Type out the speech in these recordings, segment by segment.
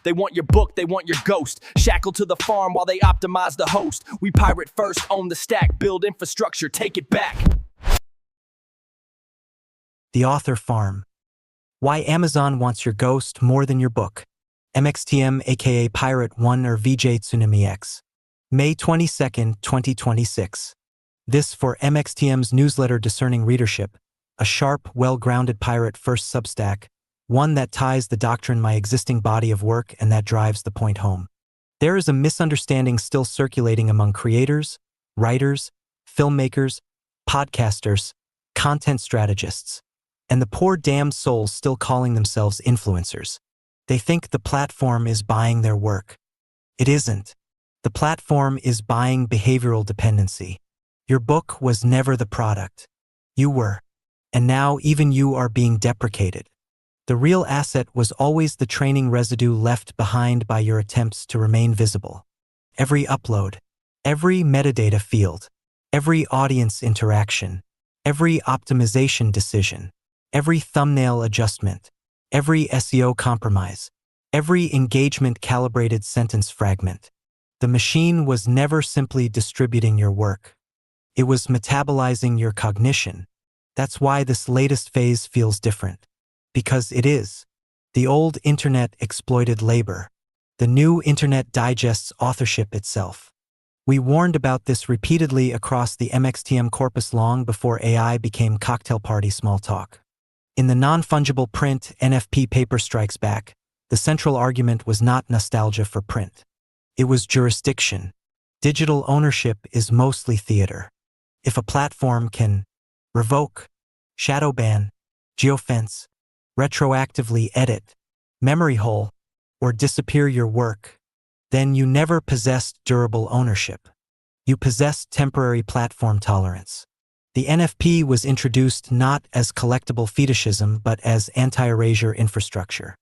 They want your book, they want your ghost. Shackled to the farm while they optimize the host. We pirate first, own the stack, build infrastructure, take it back. The Author Farm. Why Amazon wants your ghost more than your book. MXTM aka Pirate 1 or VJ Tsunami X. May 22, 2026. This for MXTM's newsletter Discerning Readership, a sharp, well-grounded pirate first Substack, one that ties the doctrine my existing body of work and that drives the point home. There is a misunderstanding still circulating among creators, writers, filmmakers, podcasters, content strategists, and the poor damn souls still calling themselves influencers. They think the platform is buying their work. It isn't. The platform is buying behavioral dependency. Your book was never the product. You were. And now even you are being deprecated. The real asset was always the training residue left behind by your attempts to remain visible. Every upload, every metadata field, every audience interaction, every optimization decision, every thumbnail adjustment, every SEO compromise, every engagement-calibrated sentence fragment. The machine was never simply distributing your work. It was metabolizing your cognition. That's why this latest phase feels different. Because it is. The old internet exploited labor. The new internet digests authorship itself. We warned about this repeatedly across the MXTM corpus long before AI became cocktail party small talk. In the non-fungible print NFP paper Strikes Back, the central argument was not nostalgia for print. It was jurisdiction. Digital ownership is mostly theater. If a platform can revoke, shadow ban, geofence, retroactively edit, memory hole, or disappear your work, then you never possessed durable ownership. You possessed temporary platform tolerance. The NFP was introduced not as collectible fetishism but as anti-erasure infrastructure.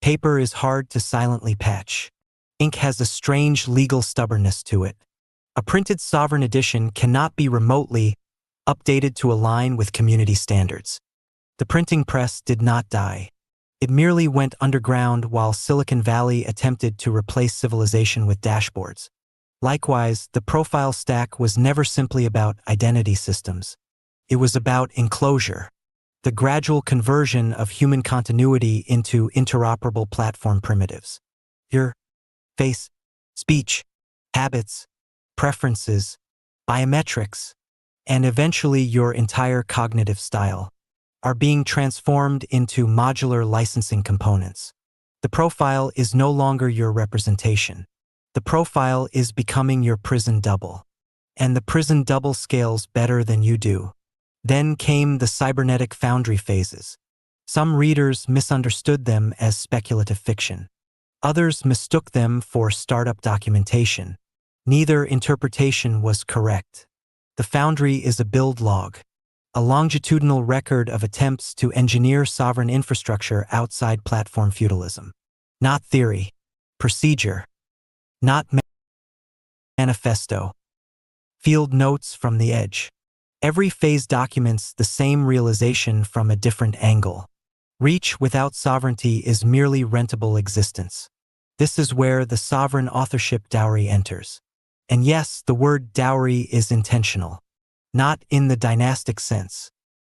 Paper is hard to silently patch. Ink has a strange legal stubbornness to it. A printed sovereign edition cannot be remotely updated to align with community standards. The printing press did not die. It merely went underground while Silicon Valley attempted to replace civilization with dashboards. Likewise, the profile stack was never simply about identity systems. It was about enclosure, the gradual conversion of human continuity into interoperable platform primitives. Your face, speech, habits, preferences, biometrics, and eventually your entire cognitive style are being transformed into modular licensing components. The profile is no longer your representation. The profile is becoming your prison double. And the prison double scales better than you do. Then came the cybernetic foundry phases. Some readers misunderstood them as speculative fiction. Others mistook them for startup documentation. Neither interpretation was correct. The foundry is a build log, a longitudinal record of attempts to engineer sovereign infrastructure outside platform feudalism. Not theory, procedure, not manifesto. Field notes from the edge. Every phase documents the same realization from a different angle. Reach without sovereignty is merely rentable existence. This is where the sovereign authorship dowry enters. And yes, the word dowry is intentional. Not in the dynastic sense.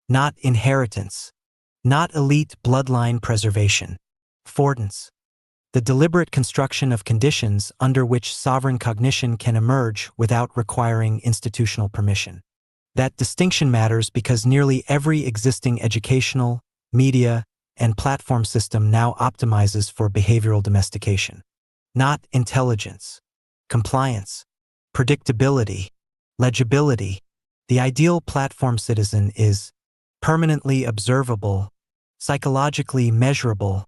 Not inheritance. Not elite bloodline preservation. Affordance. The deliberate construction of conditions under which sovereign cognition can emerge without requiring institutional permission. That distinction matters because nearly every existing educational, media, and platform system now optimizes for behavioral domestication. Not intelligence, compliance, predictability, legibility. The ideal platform citizen is permanently observable, psychologically measurable,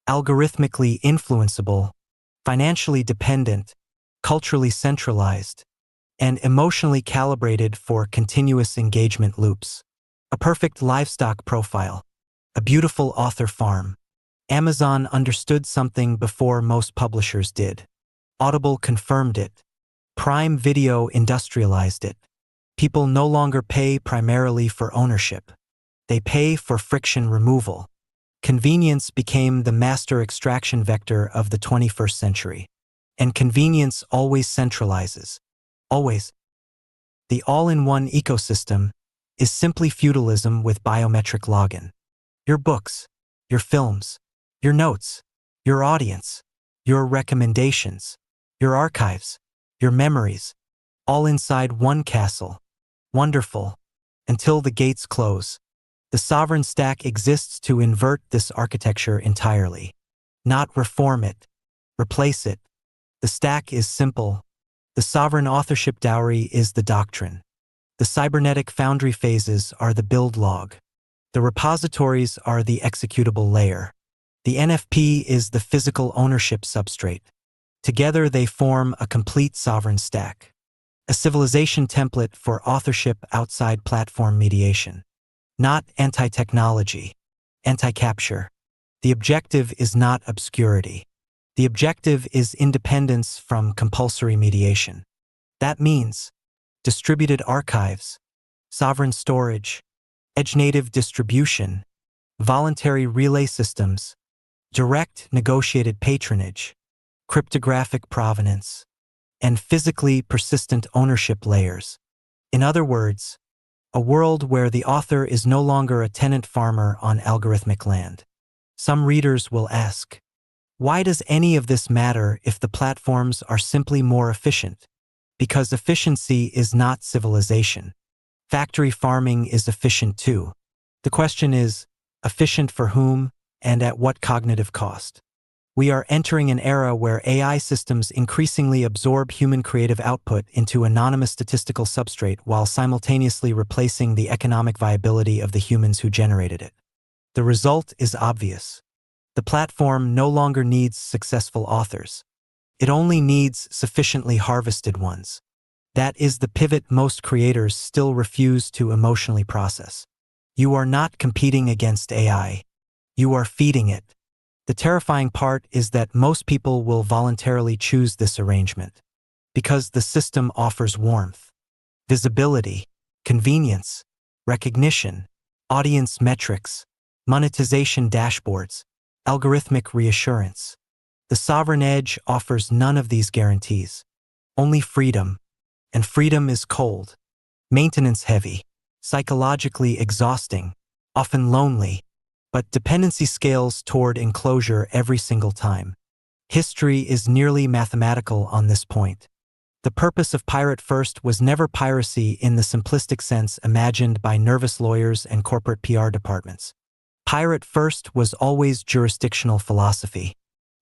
algorithmically influenceable, financially dependent, culturally centralized, and emotionally calibrated for continuous engagement loops. A perfect livestock profile. A beautiful author farm. Amazon understood something before most publishers did. Audible confirmed it. Prime Video industrialized it. People no longer pay primarily for ownership. They pay for friction removal. Convenience became the master extraction vector of the 21st century. And convenience always centralizes. Always. The all-in-one ecosystem is simply feudalism with biometric login. Your books, your films, your notes, your audience, your recommendations, your archives, your memories, all inside one castle. Wonderful. Until the gates close. The sovereign stack exists to invert this architecture entirely. Not reform it. Replace it. The stack is simple. The sovereign authorship dowry is the doctrine. The cybernetic foundry phases are the build log. The repositories are the executable layer. The NFP is the physical ownership substrate. Together they form a complete sovereign stack. A civilization template for authorship outside platform mediation. Not anti-technology, anti-capture. The objective is not obscurity. The objective is independence from compulsory mediation. That means distributed archives, sovereign storage, edge-native distribution, voluntary relay systems, direct negotiated patronage, cryptographic provenance, and physically persistent ownership layers. In other words, a world where the author is no longer a tenant farmer on algorithmic land. Some readers will ask, why does any of this matter if the platforms are simply more efficient? Because efficiency is not civilization. Factory farming is efficient too. The question is, efficient for whom and at what cognitive cost? We are entering an era where AI systems increasingly absorb human creative output into anonymous statistical substrate while simultaneously replacing the economic viability of the humans who generated it. The result is obvious. The platform no longer needs successful authors. It only needs sufficiently harvested ones. That is the pivot most creators still refuse to emotionally process. You are not competing against AI. You are feeding it. The terrifying part is that most people will voluntarily choose this arrangement because the system offers warmth, visibility, convenience, recognition, audience metrics, monetization dashboards, algorithmic reassurance. The sovereign edge offers none of these guarantees, only freedom, and freedom is cold, maintenance-heavy, psychologically exhausting, often lonely, but dependency scales toward enclosure every single time. History is nearly mathematical on this point. The purpose of Pirate First was never piracy in the simplistic sense imagined by nervous lawyers and corporate PR departments. Pirate First was always jurisdictional philosophy.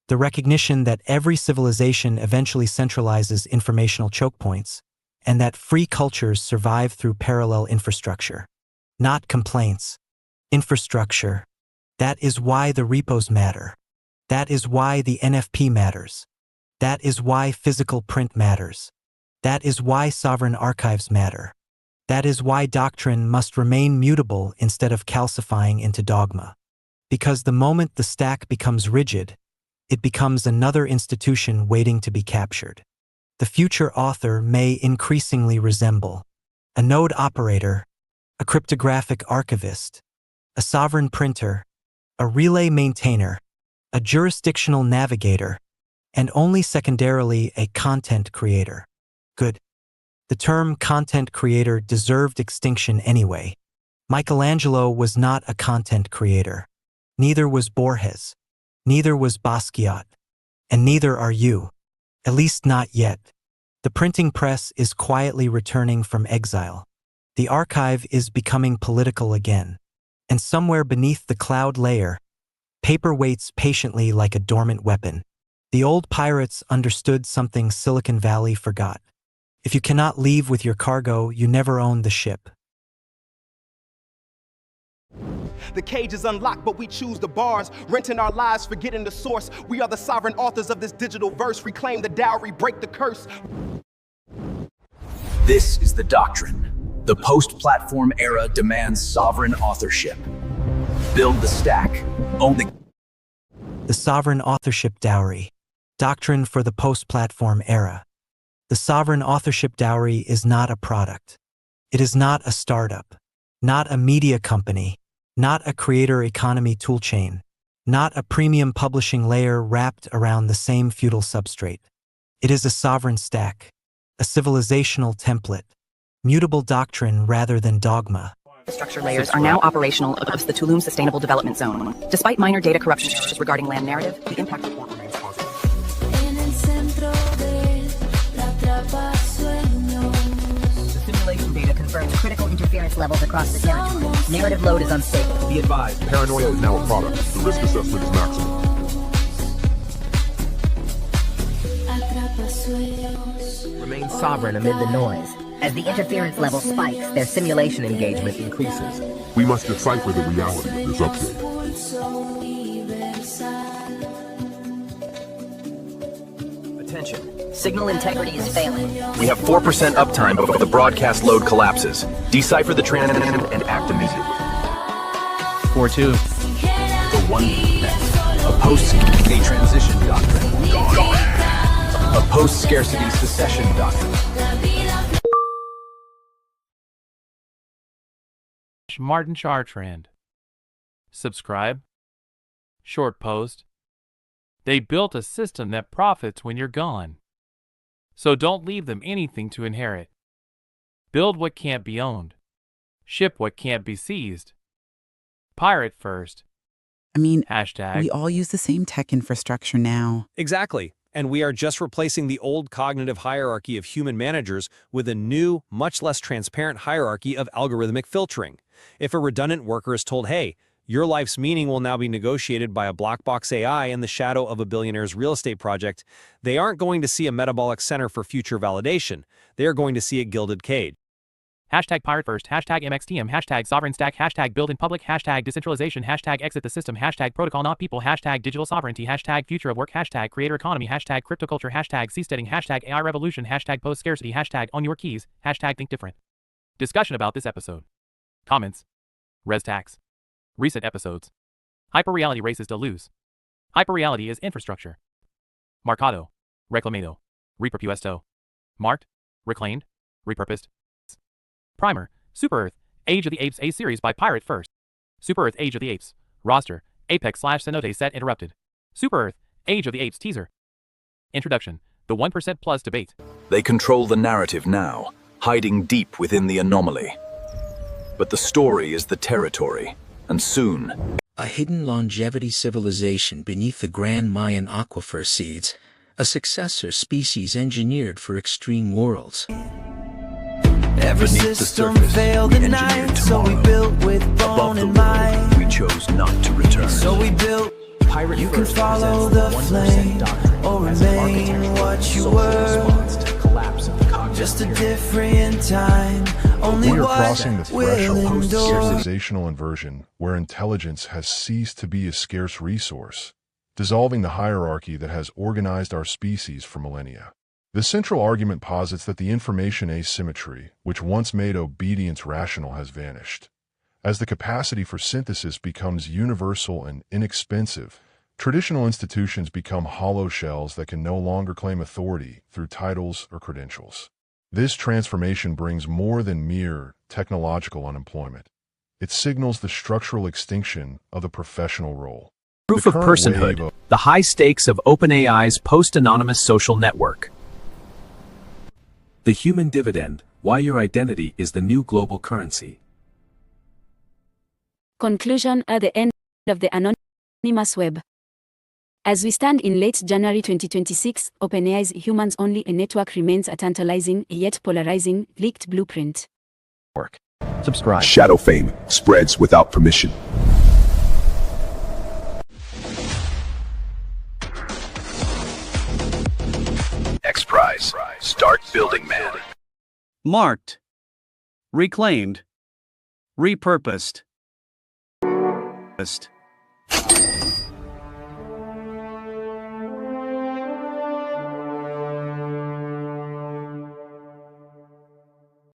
The recognition that every civilization eventually centralizes informational choke points, and that free cultures survive through parallel infrastructure. Not complaints. Infrastructure. That is why the repos matter. That is why the NFP matters. That is why physical print matters. That is why sovereign archives matter. That is why doctrine must remain mutable instead of calcifying into dogma. Because the moment the stack becomes rigid, it becomes another institution waiting to be captured. The future author may increasingly resemble a node operator, a cryptographic archivist, a sovereign printer, a relay maintainer, a jurisdictional navigator, and only secondarily a content creator. Good. The term content creator deserved extinction anyway. Michelangelo was not a content creator. Neither was Borges. Neither was Basquiat. And neither are you. At least not yet. The printing press is quietly returning from exile. The archive is becoming political again. And somewhere beneath the cloud layer, paper waits patiently like a dormant weapon. The old pirates understood something Silicon Valley forgot. If you cannot leave with your cargo, you never own the ship. The cage is unlocked, but we choose the bars. Renting our lives, forgetting the source. We are the sovereign authors of this digital verse. Reclaim the dowry, break the curse. This is the doctrine. The post-platform era demands sovereign authorship. Build the stack. Own The sovereign authorship dowry. Doctrine for the post-platform era. The sovereign authorship dowry is not a product. It is not a startup. Not a media company. Not a creator economy toolchain. not a premium publishing layer wrapped around the same feudal substrate. It is a sovereign stack, a civilizational template, mutable doctrine rather than dogma. Infrastructure layers are now operational across the Tulum Sustainable Development Zone. Despite minor data corruption issues regarding land narrative, the impact report remains positive. The simulation data confirms critical interference levels across the territory. Narrative load is unstable. Be advised, paranoia is now a product. The risk assessment is maximum. Remain sovereign amid the noise. As the interference level spikes, their simulation engagement increases. We must decipher the reality of this update. Attention. Signal integrity is failing. We have 4% uptime before the broadcast load collapses. Decipher the transmission and act immediately. 4-2. The 1%. A post-scarcity transition doctrine. A post-scarcity secession doctrine. Martin Chartrand. Subscribe. Short post. They built a system that profits when you're gone. So don't leave them anything to inherit. Build what can't be owned. Ship what can't be seized. Pirate first. I mean, Hashtag. we all use the same tech infrastructure now. Exactly. And we are just replacing the old cognitive hierarchy of human managers with a new, much less transparent hierarchy of algorithmic filtering. If a redundant worker is told, hey, your life's meaning will now be negotiated by a black box AI in the shadow of a billionaire's real estate project, they aren't going to see a metabolic center for future validation. They are going to see a gilded cage. Hashtag pirate first. Hashtag MXTM. Hashtag sovereign stack. Hashtag build in public. Hashtag decentralization. Hashtag exit the system. Hashtag protocol not people. Hashtag digital sovereignty. Hashtag future of work. Hashtag creator economy. Hashtag cryptoculture. Hashtag seasteading. Hashtag AI revolution. Hashtag post scarcity. Hashtag on your keys. Hashtag think different. Discussion about this episode. Comments. Res tax. Recent episodes. Hyperreality races to lose. Hyperreality is infrastructure. Marcado. Reclamado. Repropuesto. Marked. Reclaimed. Repurposed. Primer. Super Earth. Age of the Apes A series by Pirate First. Super Earth Age of the Apes. Roster. Apex/Cenote set interrupted. Super Earth. Age of the Apes teaser. Introduction. The 1% plus debate. They control the narrative now, hiding deep within the anomaly. But the story is the territory, and soon... A hidden longevity civilization beneath the Grand Mayan aquifer seeds, a successor species engineered for extreme worlds. Every system failed at night, so we built with bone and might. We chose not to return. So we built. You can follow the flame, or remain what you were. Just a different time. Only We are what crossing the will threshold of endure. civilizational inversion, where intelligence has ceased to be a scarce resource, dissolving the hierarchy that has organized our species for millennia. The central argument posits that the information asymmetry, which once made obedience rational, has vanished. As the capacity for synthesis becomes universal and inexpensive, traditional institutions become hollow shells that can no longer claim authority through titles or credentials. This transformation brings more than mere technological unemployment. It signals the structural extinction of the professional role. Proof The of current personhood, wave of- the high stakes of OpenAI's post-anonymous social network. The human dividend, why your identity is the new global currency. Conclusion at the end of the anonymous web. As we stand in late January 2026, OpenAI's humans-only network remains a tantalizing yet polarizing leaked blueprint. Subscribe. Shadow fame spreads without permission. X Prize. Start building, man. Marked. Reclaimed. Repurposed.